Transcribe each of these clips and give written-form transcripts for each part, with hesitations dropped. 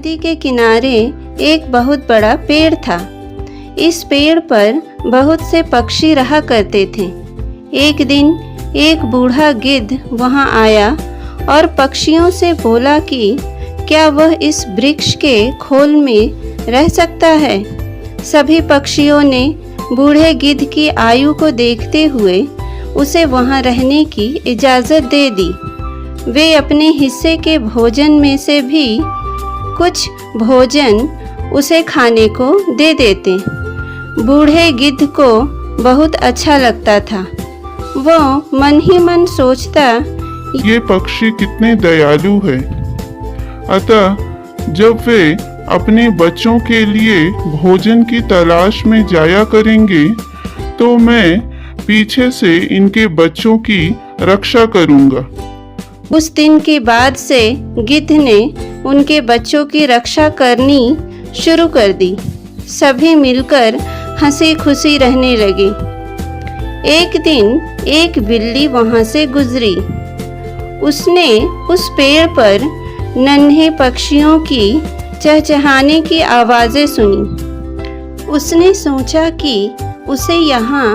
नदी के किनारे एक बहुत बड़ा पेड़ था। इस पेड़ पर बहुत से पक्षी रहा करते थे। एक दिन एक बूढ़ा गिद्ध वहां आया और पक्षियों से बोला कि क्या वह इस वृक्ष के खोल में रह सकता है। सभी पक्षियों ने बूढ़े गिद्ध की आयु को देखते हुए उसे वहां रहने की इजाज़त दे दी। वे अपने हिस्से के भोजन में से भी कुछ भोजन उसे खाने को दे देते। बूढ़े गिद्ध को बहुत अच्छा लगता था। वो मन ही मन सोचता, ये पक्षी कितने दयालु है। अतः जब वे अपने बच्चों के लिए भोजन की तलाश में जाया करेंगे तो मैं पीछे से इनके बच्चों की रक्षा करूंगा। उस दिन के बाद से गिद्ध ने उनके बच्चों की रक्षा करनी शुरू कर दी। सभी मिलकर हंसी खुशी रहने लगे। एक दिन एक बिल्ली वहां से गुजरी। उसने उस पेड़ पर नन्हे पक्षियों की चहचहाने की आवाज़ें सुनी। उसने सोचा कि उसे यहाँ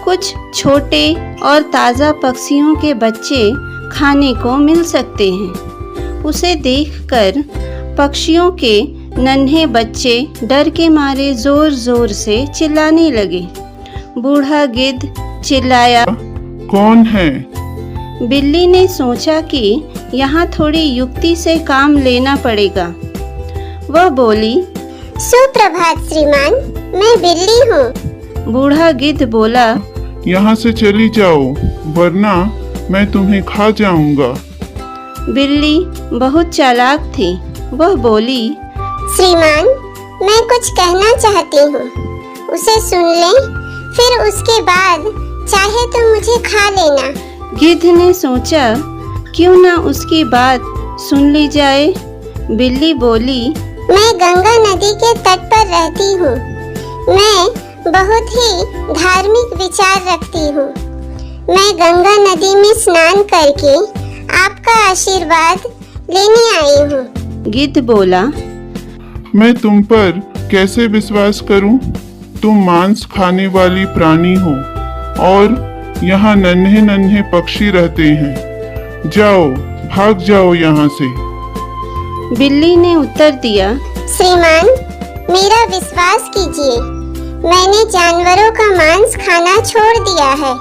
कुछ छोटे और ताज़ा पक्षियों के बच्चे खाने को मिल सकते हैं। उसे देखकर पक्षियों के नन्हे बच्चे डर के मारे जोर जोर से चिल्लाने लगे। बूढ़ा गिद्ध चिल्लाया, कौन है? बिल्ली ने सोचा कि यहाँ थोड़ी युक्ति से काम लेना पड़ेगा। वह बोली, सुप्रभात श्रीमान, मैं बिल्ली हूँ। बूढ़ा गिद्ध बोला, यहाँ से चली जाओ वरना मैं तुम्हें खा जाऊंगा। बिल्ली बहुत चालाक थी। वह बोली, श्रीमान, मैं कुछ कहना चाहती हूँ, उसे सुन लें, फिर उसके बाद चाहे तो मुझे खा लेना। गिद्ध ने सोचा क्यों ना उसकी बात सुन ली जाए। बिल्ली बोली, मैं गंगा नदी के तट पर रहती हूँ। मैं बहुत ही धार्मिक विचार रखती हूँ। मैं गंगा नदी में स्नान करके आपका आशीर्वाद लेने आई हूँ। गिद्ध बोला, मैं तुम पर कैसे विश्वास करूं? तुम मांस खाने वाली प्राणी हो और यहाँ नन्हे नन्हे पक्षी रहते हैं। जाओ, भाग जाओ यहाँ से। बिल्ली ने उत्तर दिया, श्रीमान, मेरा विश्वास कीजिए, मैंने जानवरों का मांस खाना छोड़ दिया है।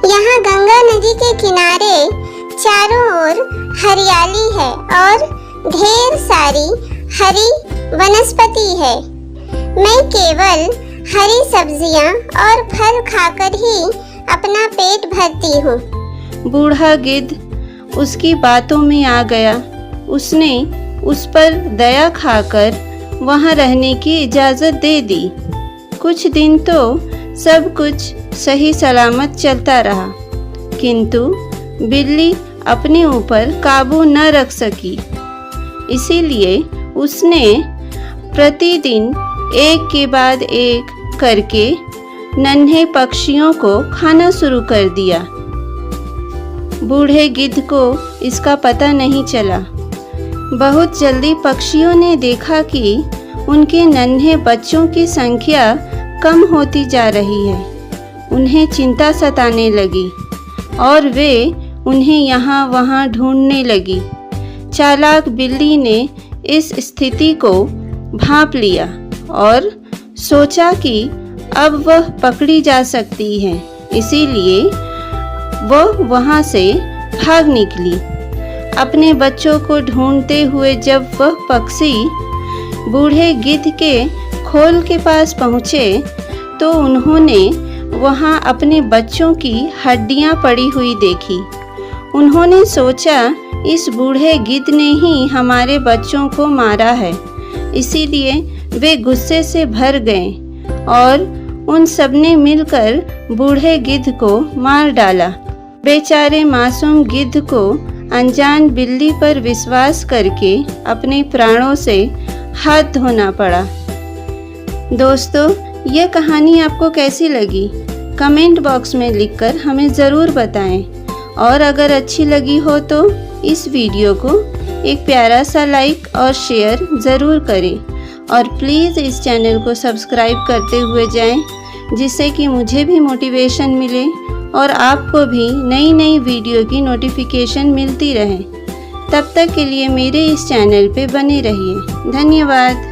यहाँ गंगा नदी के किनारे चारों ओर हरियाली है और ढेर सारी हरी वनस्पति है। मैं केवल हरी सब्जियाँ और फल खाकर ही अपना पेट भरती हूँ। बूढ़ा गिद्ध उसकी बातों में आ गया। उसने उस पर दया खाकर वहां रहने की इजाज़त दे दी। कुछ दिन तो सब कुछ सही सलामत चलता रहा, किंतु बिल्ली अपने ऊपर काबू न रख सकी। इसीलिए उसने प्रतिदिन एक के बाद एक करके नन्हे पक्षियों को खाना शुरू कर दिया। बूढ़े गिद्ध को इसका पता नहीं चला। बहुत जल्दी पक्षियों ने देखा कि उनके नन्हे बच्चों की संख्या कम होती जा रही है। उन्हें चिंता सताने लगी और वे उन्हें यहाँ वहाँ ढूंढने लगी। चालाक बिल्ली ने इस स्थिति को भांप लिया और सोचा कि अब वह पकड़ी जा सकती है। इसीलिए वह वहाँ से भाग निकली। अपने बच्चों को ढूंढते हुए जब वह पक्षी बूढ़े गिद्ध के खोल के पास पहुँचे तो उन्होंने वहाँ अपने बच्चों की हड्डियाँ पड़ी हुई देखी। उन्होंने सोचा इस बूढ़े गिद्ध ने ही हमारे बच्चों को मारा है। इसीलिए वे गुस्से से भर गए और उन सबने मिलकर बूढ़े गिद्ध को मार डाला। बेचारे मासूम गिद्ध को अनजान बिल्ली पर विश्वास करके अपने प्राणों से हाथ धोना पड़ा। दोस्तों, यह कहानी आपको कैसी लगी? कमेंट बॉक्स में लिखकर हमें ज़रूर बताएं और अगर अच्छी लगी हो तो इस वीडियो को एक प्यारा सा लाइक और शेयर ज़रूर करें और प्लीज़ इस चैनल को सब्सक्राइब करते हुए जाएं, जिससे कि मुझे भी मोटिवेशन मिले और आपको भी नई नई वीडियो की नोटिफिकेशन मिलती रहे। तब तक के लिए मेरे इस चैनल पे बने रहिए। धन्यवाद।